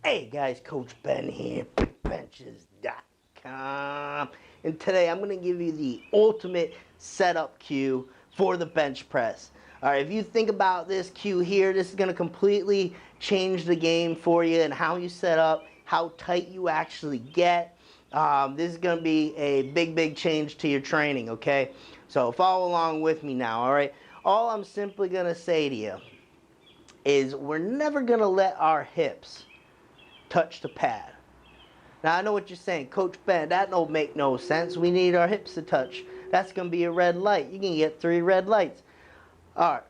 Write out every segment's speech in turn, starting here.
Hey guys, Coach Ben here, bigbenchas.com. And today I'm going to give you the ultimate setup cue for the bench press. Alright, if you think about this cue here, this is going to completely change the game for you and how you set up, how tight you actually get. This is going to be a big change to your training, okay? So follow along with me now, alright? All I'm simply going to say to you is we're never going to let our hips touch the pad. Now I know what you're saying, Coach Ben, that don't make no sense. We need our hips to touch. That's going to be a red light. You can get 3 red lights. Alright,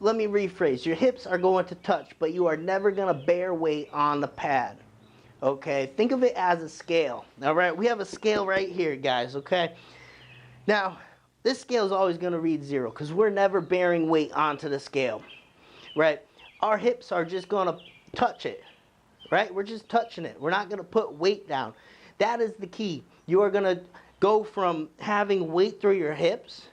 let me rephrase. Your hips are going to touch, but you are never going to bear weight on the pad. Okay, think of it as a scale. Alright, we have a scale right here, guys, okay? Now, this scale is always going to read 0 because we're never bearing weight onto the scale. Right? Our hips are just going to touch it. Right? We're just touching it. We're not going to put weight down. That is the key. You are going to go from having weight through your hips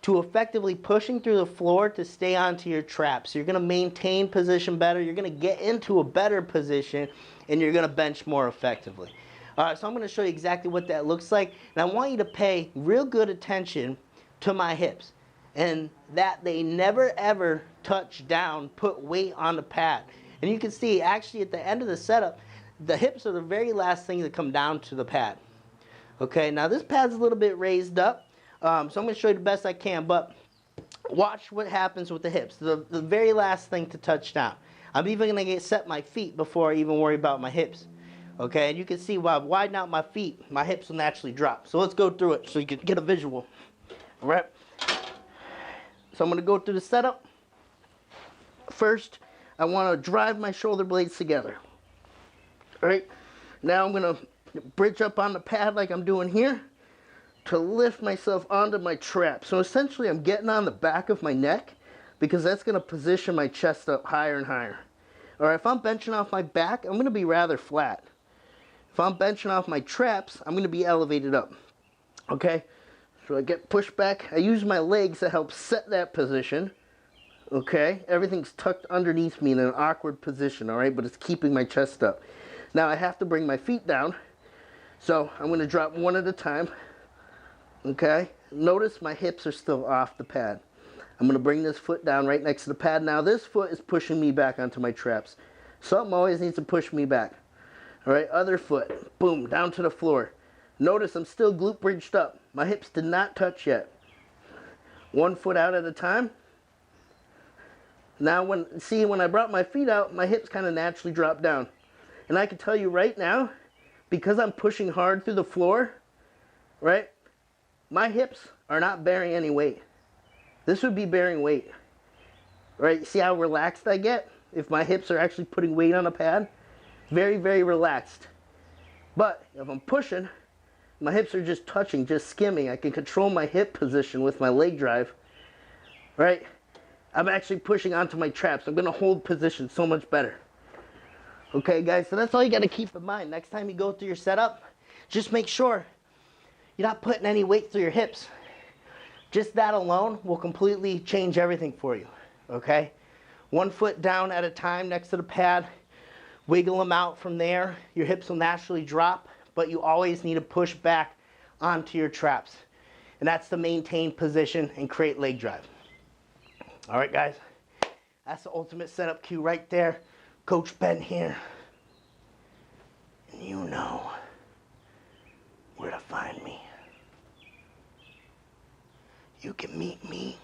to effectively pushing through the floor to stay onto your traps. So you're going to maintain position better. You're going to get into a better position, and you're going to bench more effectively. All right, so I'm going to show you exactly what that looks like. And I want you to pay real good attention to my hips, and that they never ever touch down, put weight on the pad. And you can see actually at the end of the setup, the hips are the very last thing to come down to the pad. Okay, now this pad's a little bit raised up, so I'm going to show you the best I can, but watch what happens with the hips. The very last thing to touch down. I'm even going to set my feet before I even worry about my hips. Okay, and you can see while I widen out my feet, my hips will naturally drop. So let's go through it so you can get a visual. All right. So I'm going to go through the setup. First, I want to drive my shoulder blades together. All right. Now I'm going to bridge up on the pad like I'm doing here to lift myself onto my trap. So essentially I'm getting on the back of my neck because that's going to position my chest up higher and higher. All right. If I'm benching off my back, I'm going to be rather flat. If I'm benching off my traps, I'm going to be elevated up. Okay. So I get pushed back. I use my legs to help set that position. Okay, everything's tucked underneath me in an awkward position, all right, but it's keeping my chest up. Now I have to bring my feet down, so I'm going to drop one at a time. Okay, notice my hips are still off the pad. I'm going to bring this foot down right next to the pad. Now this foot is pushing me back onto my traps. Something always needs to push me back. All right, other foot, boom, down to the floor. Notice I'm still glute bridged up. My hips did not touch yet. One foot out at a time. Now when I brought my feet out, my hips kind of naturally dropped down. And I can tell you right now, because I'm pushing hard through the floor, right, my hips are not bearing any weight. This would be bearing weight. Right, see how relaxed I get if my hips are actually putting weight on a pad? Very relaxed. But if I'm pushing, my hips are just touching, just skimming. I can control my hip position with my leg drive. Right? I'm actually pushing onto my traps. I'm going to hold position so much better. Okay, guys, so that's all you got to keep in mind. Next time you go through your setup, just make sure you're not putting any weight through your hips. Just that alone will completely change everything for you. Okay? One foot down at a time next to the pad. Wiggle them out from there. Your hips will naturally drop, but you always need to push back onto your traps. And that's to maintain position and create leg drive. All right, guys, that's the ultimate setup cue right there. Coach Ben here. And you know where to find me. You can meet me